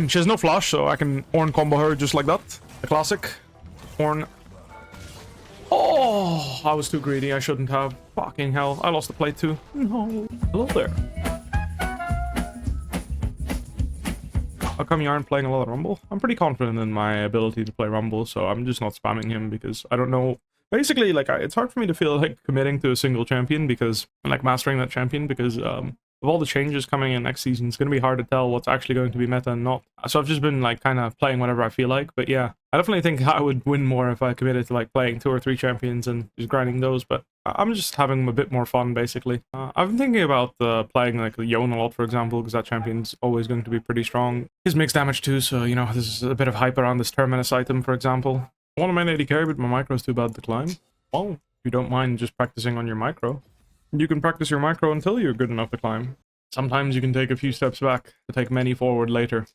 She has no flash, so I can Ornn combo her just like that. The classic. Ornn. Oh, I was too greedy. I shouldn't have. Fucking hell. I lost the plate too. No. Hello there. How come you aren't playing a lot of Rumble? I'm pretty confident in my ability to play Rumble, so I'm just not spamming him because I don't know. Basically, like, it's hard for me to feel like committing to a single champion because, like, mastering that champion because, with all the changes coming in next season, it's going to be hard to tell what's actually going to be meta and not. So I've just been, like, kind of playing whatever I feel like. But yeah, I definitely think I would win more if I committed to, like, playing 2 or 3 champions and just grinding those. But I'm just having a bit more fun, basically. I've been thinking about playing, like, Yone a lot, for example, because that champion's always going to be pretty strong. He's mixed damage too, so, you know, there's a bit of hype around this Terminus item, for example. I want to main AD carry, but my micro's too bad to climb. Well, if you don't mind just practicing on your micro, you can practice your micro until you're good enough to climb. Sometimes you can take a few steps back to take many forward later.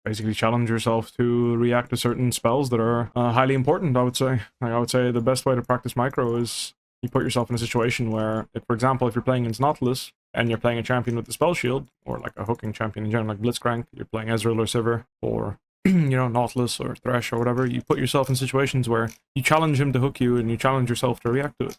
Basically challenge yourself to react to certain spells that are highly important, I would say. Like, I would say the best way to practice micro is you put yourself in a situation where, if, for example, if you're playing against Nautilus and you're playing a champion with the spell shield, or like a hooking champion in general, like Blitzcrank, you're playing Ezreal or Sivir, or you know, Nautilus or Thresh or whatever, you put yourself in situations where you challenge him to hook you and you challenge yourself to react to it.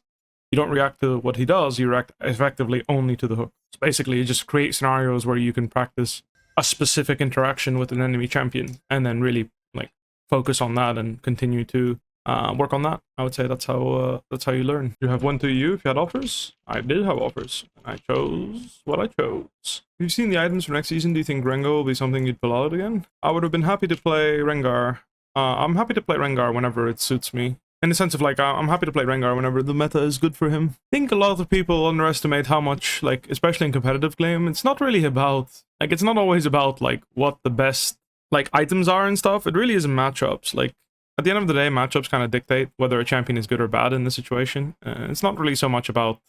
You don't react to what he does, you react effectively only to the hook. So basically, you just create scenarios where you can practice a specific interaction with an enemy champion and then really, like, focus on that and continue to work on that. I would say that's how you learn. You have one to you if you had offers? I did have offers. I chose what I chose. If you've seen the items for next season, do you think Rengar will be something you'd pull out again? I would have been happy to play Rengar. I'm happy to play Rengar whenever it suits me. In the sense of, like, I'm happy to play Rengar whenever the meta is good for him. I think a lot of people underestimate how much, like, especially in competitive game, it's not really about, like, it's not always about, like, what the best, like, items are and stuff. It really is matchups. Like, at the end of the day, matchups kind of dictate whether a champion is good or bad in this situation. It's not really so much about,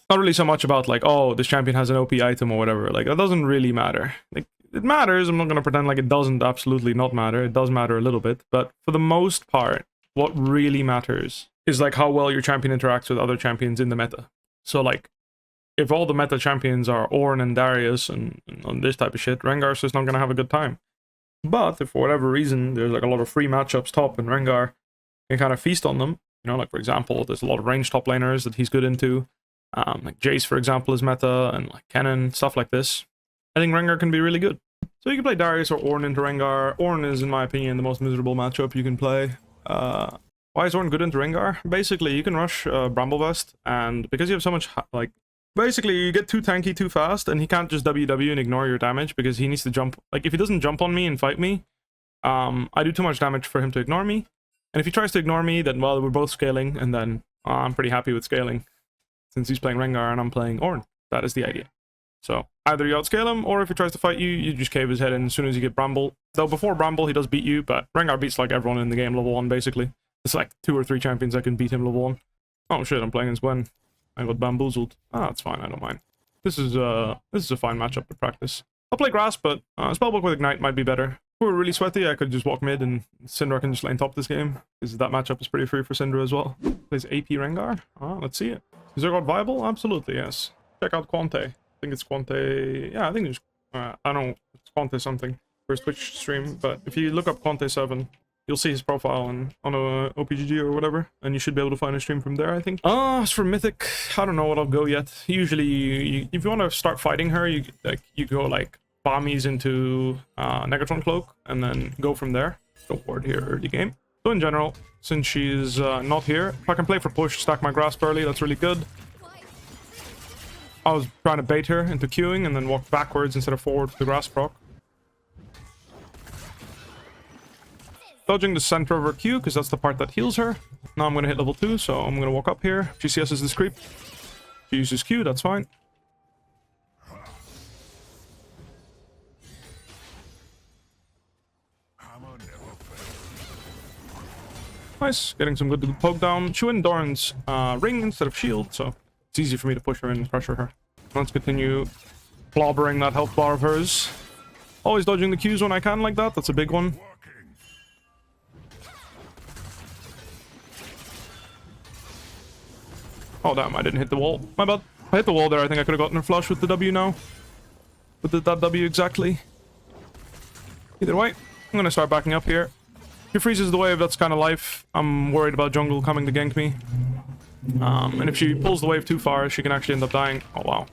like, oh, this champion has an OP item or whatever. Like, that doesn't really matter. Like, it matters. I'm not going to pretend like it doesn't absolutely not matter. It does matter a little bit. But for the most part, what really matters is, like, how well your champion interacts with other champions in the meta. So, like, if all the meta champions are Ornn and Darius and this type of shit, Rengar's just not going to have a good time. But if for whatever reason there's, like, a lot of free matchups top and Rengar can kind of feast on them, you know, like, for example, there's a lot of range top laners that he's good into. Like Jace, for example, is meta, and, like, Kennen, stuff like this. I think Rengar can be really good. So you can play Darius or Ornn into Rengar. Ornn is, in my opinion, the most miserable matchup you can play. Why is Ornn good into Rengar? Basically, you can rush Bramblevest, and because you have so much, like, basically you get too tanky too fast, and he can't just WW and ignore your damage because he needs to jump. Like, if he doesn't jump on me and fight me, I do too much damage for him to ignore me. And if he tries to ignore me, then, well, we're both scaling, and then I'm pretty happy with scaling. Since he's playing Rengar and I'm playing Ornn. That is the idea. So, either you outscale him, or if he tries to fight you, you just cave his head in as soon as you get Bramble. Though before Bramble, he does beat you, but Rengar beats, like, everyone in the game level 1, basically. It's like 2 or 3 champions that can beat him level 1. Oh shit, I'm playing against Gwen. I got bamboozled. Ah, that's fine, I don't mind. This is a fine matchup to practice. I'll play Grass, but Spellbook with Ignite might be better. If we were really sweaty, I could just walk mid and Syndra can just lane top this game, because that matchup is pretty free for Syndra as well. Plays AP Rengar? Ah, let's see it. Is Zergod viable? Absolutely, yes. Check out Quante. I think it's Quante... Yeah, I think it's... I don't know, it's Quante something for his Twitch stream, but if you look up Quante7, you'll see his profile on a OPGG or whatever, and you should be able to find a stream from there, I think. As for Mythic, I don't know what I'll go yet. Usually, if you want to start fighting her, you go, like, Bommies into Negatron Cloak, and then go from there. Don't ward here early game. So in general, since she's not here, if I can play for push, stack my grasp early, that's really good. I was trying to bait her into queuing and then walk backwards instead of forward for the grasp proc. Dodging the center of her Q, because that's the part that heals her. Now I'm going to hit level 2, so I'm going to walk up here. GCS is this creep. She uses Q, that's fine. Nice, getting some good poke down. She went Doran's ring instead of shield, so it's easy for me to push her and pressure her. Let's continue clobbering that health bar of hers. Always dodging the Qs when I can like that, that's a big one. Oh damn, I didn't hit the wall. My bad. If I hit the wall there, I think I could have gotten her flush with the W now. With that W exactly. Either way, I'm going to start backing up here. If he freezes the wave, that's kind of life. I'm worried about jungle coming to gank me. And if she pulls the wave too far, she can actually end up dying. Oh, wow.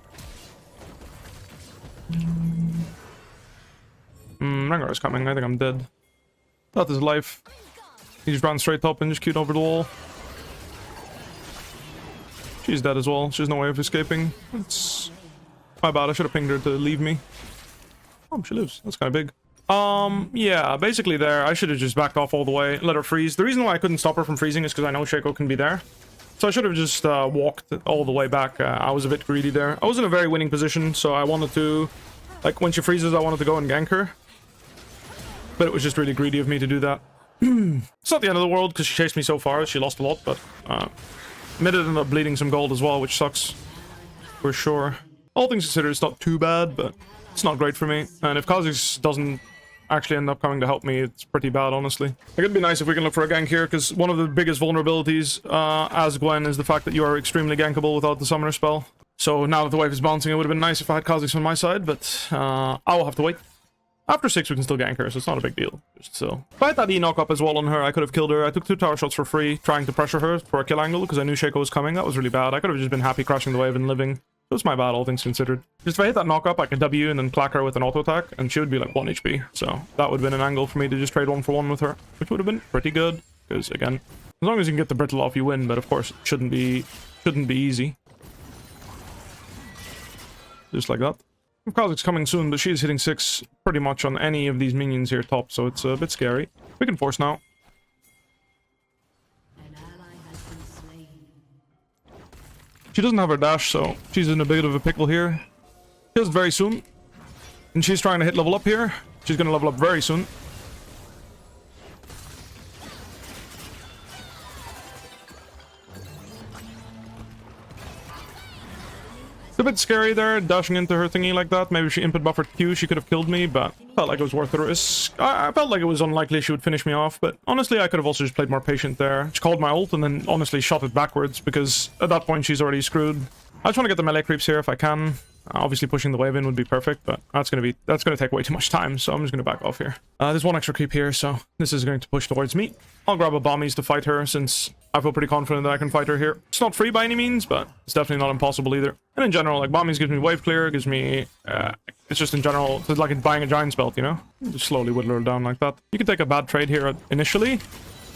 Rengar is coming. I think I'm dead. That is life. He just ran straight up and just queued over the wall. She's dead as well. She has no way of escaping. It's my bad. I should have pinged her to leave me. Oh, she lives. That's kind of big. Yeah, basically there, I should have just backed off all the way, let her freeze. The reason why I couldn't stop her from freezing is because I know Shaco can be there. So I should have just walked all the way back. I was a bit greedy there. I was in a very winning position, so I wanted to... Like, when she freezes, I wanted to go and gank her. But it was just really greedy of me to do that. It's not the end of the world, because she chased me so far. She lost a lot, but... Mid ended up bleeding some gold as well, which sucks. For sure. All things considered, it's not too bad, but... It's not great for me. And if Kha'Zix doesn't actually end up coming to help me, it's pretty bad, honestly. Like, it'd be nice if we can look for a gank here, because one of the biggest vulnerabilities as Gwen is the fact that you are extremely gankable without the summoner spell. So now that the wave is bouncing, it would have been nice if I had Kha'Zix on my side, but I will have to wait. After 6, we can still gank her, so it's not a big deal. Just still. If I had that E knock-up as well on her, I could have killed her. I took 2 tower shots for free, trying to pressure her for a kill angle, because I knew Shaco was coming. That was really bad. I could have just been happy crashing the wave and living. It was my bad, all things considered. Just if I hit that knock-up, I could W and then clack her with an auto-attack, and she would be like 1 HP. So that would have been an angle for me to just trade 1-for-1 with her, which would have been pretty good. Because, again, as long as you can get the brittle off, you win, but of course, it shouldn't be easy. Just like that. Kha'Zix's coming soon, but she's hitting 6 pretty much on any of these minions here top, so it's a bit scary. We can force now. She doesn't have her dash, so she's in a bit of a pickle here. She does it very soon. And she's trying to hit level up here. She's going to level up very soon. It's a bit scary there, dashing into her thingy like that. Maybe if she input buffered Q, she could have killed me, but felt like it was worth the risk. I felt like it was unlikely she would finish me off, but honestly, I could have also just played more patient there. She called my ult and then honestly shot it backwards, because at that point, she's already screwed. I just want to get the melee creeps here if I can. Obviously, pushing the wave in would be perfect, but that's gonna take way too much time, so I'm just gonna back off here. There's 1 extra creep here, so this is going to push towards me. I'll grab a bombies to fight her, since I feel pretty confident that I can fight her here. It's not free by any means, but it's definitely not impossible either. And in general, like, bombies gives me wave clear, gives me... it's just in general, it's like buying a giant belt, you know? Just slowly whittle her down like that. You can take a bad trade here initially,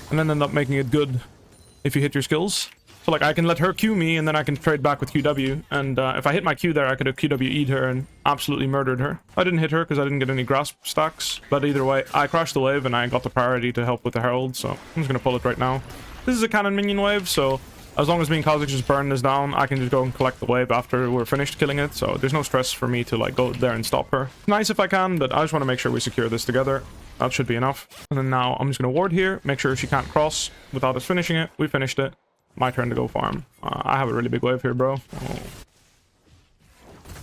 and then end up making it good if you hit your skills. So, like, I can let her Q me, and then I can trade back with QW. And if I hit my Q there, I could have QWE'd her and absolutely murdered her. I didn't hit her because I didn't get any grasp stacks. But either way, I crashed the wave, and I got the priority to help with the Herald. So I'm just going to pull it right now. This is a cannon minion wave, so as long as me and Kha'Zix just burn this down, I can just go and collect the wave after we're finished killing it. So there's no stress for me to, like, go there and stop her. Nice if I can, but I just want to make sure we secure this together. That should be enough. And then now I'm just going to ward here, make sure she can't cross without us finishing it. We finished it. My turn to go farm. I have a really big wave here, bro. Oh.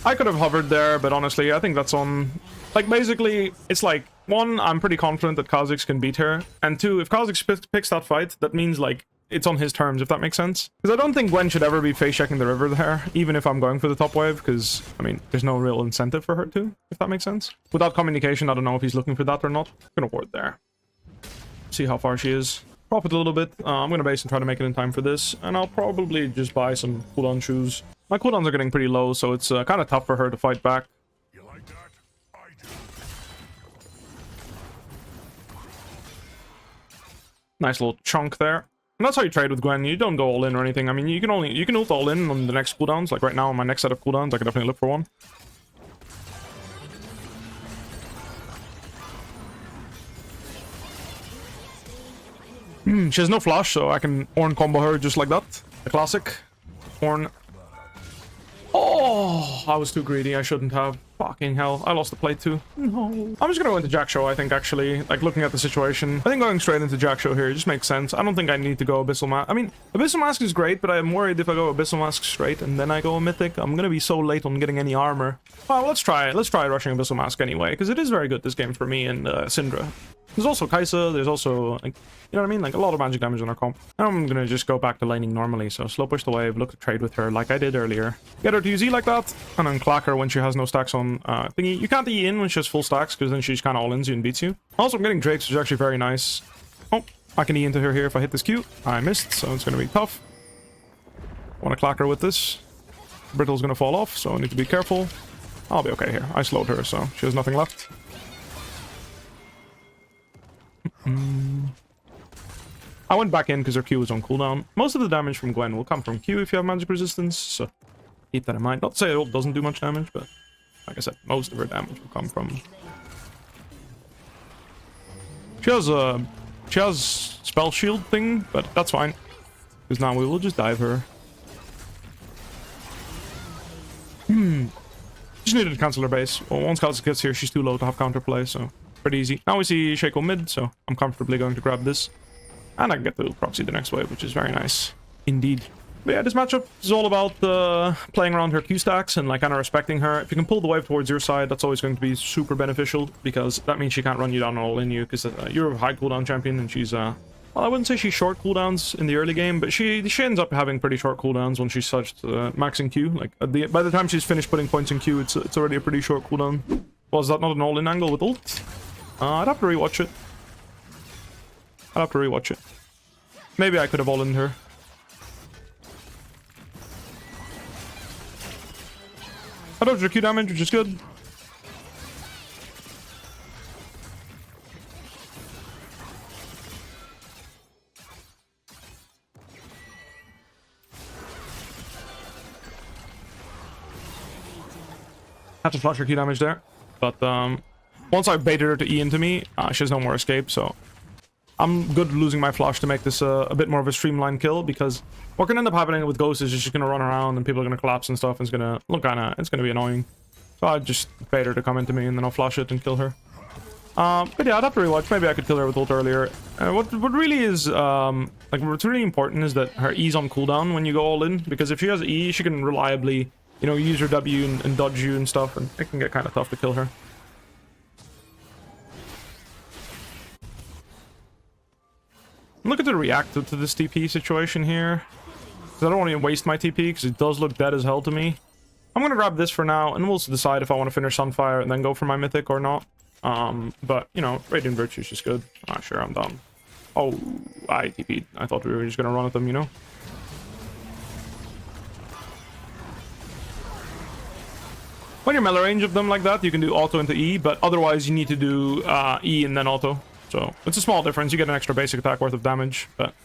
I could have hovered there, but honestly, I think that's on... Like, basically, it's like, 1, I'm pretty confident that Kha'Zix can beat her. And 2, if Kha'Zix picks that fight, that means, like, it's on his terms, if that makes sense. Because I don't think Gwen should ever be face-checking the river there, even if I'm going for the top wave, because, I mean, there's no real incentive for her to, if that makes sense. Without communication, I don't know if he's looking for that or not. I'm gonna ward there. See how far she is. Profit a little bit. I'm going to base and try to make it in time for this. And I'll probably just buy some cooldown shoes. My cooldowns are getting pretty low, so it's kind of tough for her to fight back. You like that? I do. Nice little chunk there. And that's how you trade with Gwen. You don't go all in or anything. I mean, you can ult all in on the next cooldowns. Like right now on my next set of cooldowns, I can definitely look for one. She has no flash, so I can Ornn combo her just like that. The classic. Ornn. Oh, I was too greedy. I shouldn't have. Fucking hell. I lost the plate too. No. I'm just gonna go into Jack Show, I think, actually. Like, looking at the situation. I think going straight into Jack Show here just makes sense. I don't think I need to go Abyssal Mask. I mean, Abyssal Mask is great, but I'm worried if I go Abyssal Mask straight and then I go a Mythic, I'm gonna be so late on getting any armor. Well, let's try it. Let's try rushing Abyssal Mask anyway, because it is very good this game for me and Syndra. There's also Kaisa, there's also, like, you know what I mean? Like, a lot of magic damage on our comp. And I'm gonna just go back to laning normally, so slow push the wave, look to trade with her like I did earlier. Get her to use E like that, and then clack her when she has no stacks on thingy. You can't E in when she has full stacks, because then she's kind of all-ins you and beats you. Also, I'm getting Drakes, which is actually very nice. Oh, I can E into her here if I hit this Q. I missed, so it's gonna be tough. I want to clack her with this. Brittle's gonna fall off, so I need to be careful. I'll be okay here. I slowed her, so she has nothing left. I went back in because her Q was on cooldown. Most of the damage from Gwen will come from Q if you have magic resistance, so keep that in mind. Not to say it doesn't do much damage, but like I said, most of her damage will come from... She has spell shield thing, but that's fine. Because now we will just dive her. Just needed to cancel her base. Well, once Kalsa gets here, she's too low to have counterplay, so pretty easy. Now we see Shaco mid, so I'm comfortably going to grab this. And I can get the proxy the next wave, which is very nice. Indeed. But yeah, this matchup is all about playing around her Q stacks and like kind of respecting her. If you can pull the wave towards your side, that's always going to be super beneficial, because that means she can't run you down all in you, because you're a high cooldown champion and she's well, I wouldn't say she's short cooldowns in the early game, but she ends up having pretty short cooldowns when she's such maxing Q. Like by the time she's finished putting points in Q, it's already a pretty short cooldown. Was that not an all-in angle with ult? I'd have to rewatch it. Maybe I could have all-in her. I dodged her Q damage, which is good. Had to flush her Q damage there, but once I baited her to E into me, she has no more escape, so I'm good losing my flash to make this a bit more of a streamlined kill, because what can end up happening with Ghost is she's gonna run around and people are gonna collapse and stuff, and it's gonna look it's gonna be annoying. So I just bait her to come into me and then I'll flash it and kill her. But yeah, I'd have to rewatch. Maybe I could kill her with ult earlier. What really is like what's really important is that her E's on cooldown when you go all in, because if she has E, she can reliably, you know, use her W and dodge you and stuff, and it can get kind of tough to kill her. Look at the react to this TP situation here. Because I don't want to waste my TP, because it does look dead as hell to me. I'm going to grab this for now, and we'll decide if I want to finish Sunfire and then go for my Mythic or not. But, you know, Radiant Virtue is just good. Ah, sure, I'm done. Oh, I TP'd. I thought we were just going to run at them, you know? When you're melee range of them like that, you can do auto into E, but otherwise you need to do E and then auto. So it's a small difference. You get an extra basic attack worth of damage, but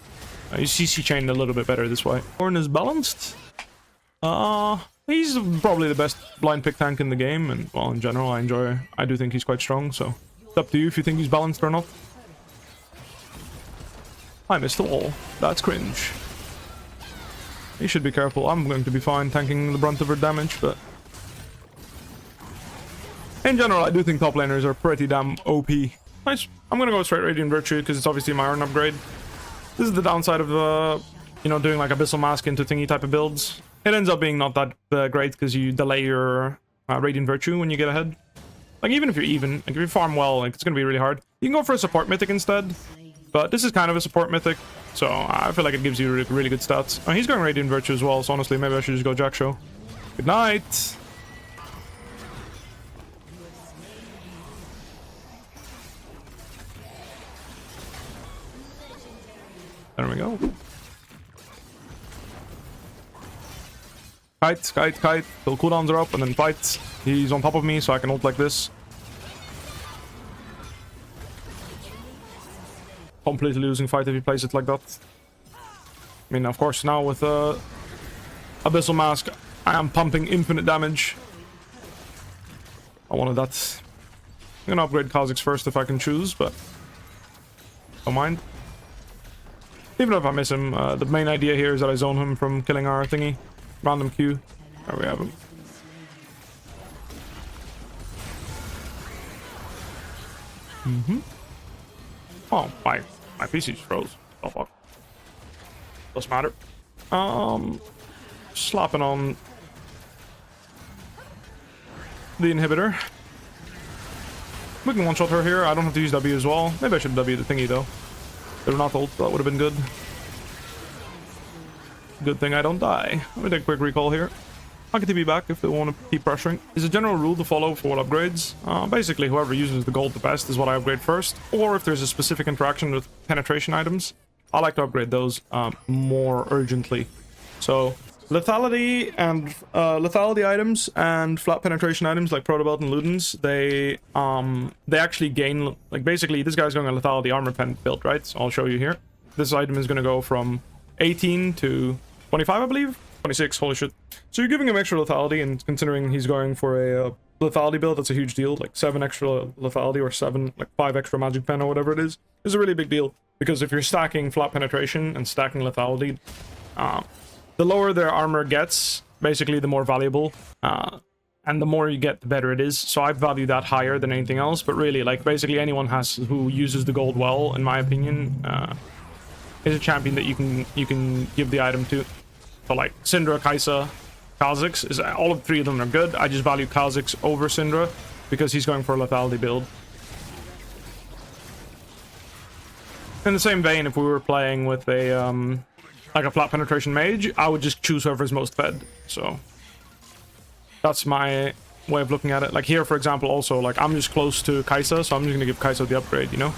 you CC chain a little bit better this way. Ornn is balanced. He's probably the best blind pick tank in the game, and well, in general, I do think he's quite strong. So it's up to you if you think he's balanced or not. I missed the wall. That's cringe. You should be careful. I'm going to be fine tanking the brunt of her damage, but in general, I do think top laners are pretty damn OP. Nice. I'm gonna go straight Radiant Virtue because it's obviously my Ornn upgrade. This is the downside of you know, doing like Abyssal Mask into thingy type of builds. It ends up being not that great because you delay your Radiant Virtue when you get ahead. Like even if you're even, like if you farm well, like it's gonna be really hard. You can go for a support mythic instead, but this is kind of a support mythic, so I feel like it gives you really good stats. Oh, he's going Radiant Virtue as well, so honestly, maybe I should just go Jack Show. Good night. There we go. Kite. Till cooldowns are up, and then fight. He's on top of me, so I can ult like this. Completely losing fight if he plays it like that. I mean, of course, now with Abyssal Mask, I am pumping infinite damage. I wanted that. I'm gonna upgrade Kha'Zix first if I can choose, but don't mind. Even if I miss him, the main idea here is that I zone him from killing our thingy. Random Q. There we have him. Oh, my PC just froze. Oh, fuck. Doesn't matter. Slapping on the inhibitor. We can one-shot her here. I don't have to use W as well. Maybe I should W the thingy, though. They're not ult. That would have been good. Good thing I don't die. Let me take a quick recall here. I can TP back if they want to keep pressuring. There's a general rule to follow for all upgrades. Basically, whoever uses the gold the best is what I upgrade first. Or if there's a specific interaction with penetration items, I like to upgrade those more urgently. So lethality and lethality items and flat penetration items like Protobelt and Ludens, they actually gain, like, basically this guy's going on lethality armor pen build, right? So I'll show you here. This item is going to go from 18 to 25, I believe. 26, holy shit. So you're giving him extra lethality, and considering he's going for a lethality build, that's a huge deal. Like 7 extra lethality or 5 extra magic pen or whatever it is a really big deal. Because if you're stacking flat penetration and stacking lethality, the lower their armor gets, basically the more valuable. And the more you get, the better it is. So I value that higher than anything else. But really, like, basically anyone who uses the gold well, in my opinion, is a champion that you can give the item to. So like Syndra, Kai'Sa, Kha'Zix, all of 3 of them are good. I just value Kha'Zix over Syndra because he's going for a lethality build. In the same vein, if we were playing with a like a flat penetration mage, I would just choose whoever's most fed. So that's my way of looking at it. Like here, for example, also, like, I'm just close to Kai'Sa, so I'm just gonna give Kai'Sa the upgrade, you know?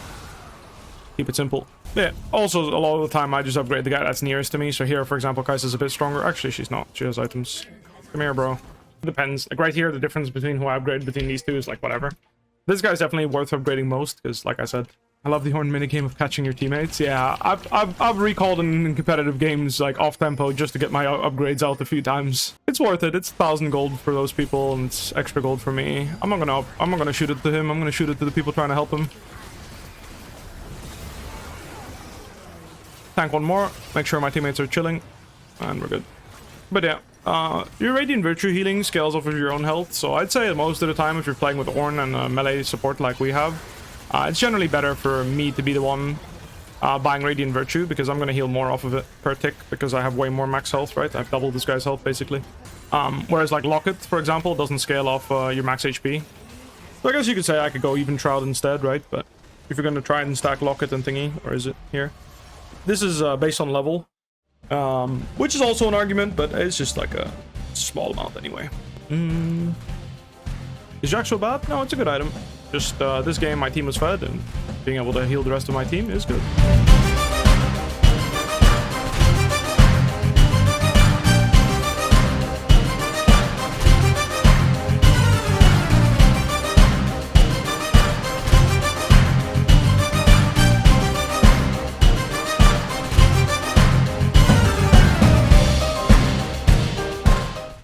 Keep it simple. Yeah, also, a lot of the time, I just upgrade the guy that's nearest to me. So here, for example, Kai'Sa's a bit stronger. Actually, she's not. She has items. Come here, bro. It depends. Like, right here, the difference between who I upgrade between these two is, like, whatever. This guy's definitely worth upgrading most, because, like I said, I love the Ornn minigame of catching your teammates. Yeah, I've recalled in competitive games, like, off-tempo, just to get my upgrades out a few times. It's worth it. It's 1,000 gold for those people, and it's extra gold for me. I'm not gonna shoot it to him. I'm gonna shoot it to the people trying to help him. Tank one more, make sure my teammates are chilling, and we're good. But yeah, your Radiant Virtue healing scales off of your own health, so I'd say most of the time if you're playing with Ornn and melee support like we have, it's generally better for me to be the one buying Radiant Virtue, because I'm going to heal more off of it per tick, because I have way more max health, right? I've doubled this guy's health, basically. Whereas like Locket, for example, doesn't scale off your max HP. So I guess you could say I could go Even Shroud instead, right? But if you're going to try and stack Locket and thingy, or is it here? This is based on level, which is also an argument, but it's just like a small amount anyway. Is Jack so bad? No, it's a good item. Just this game, my team was fed, and being able to heal the rest of my team is good.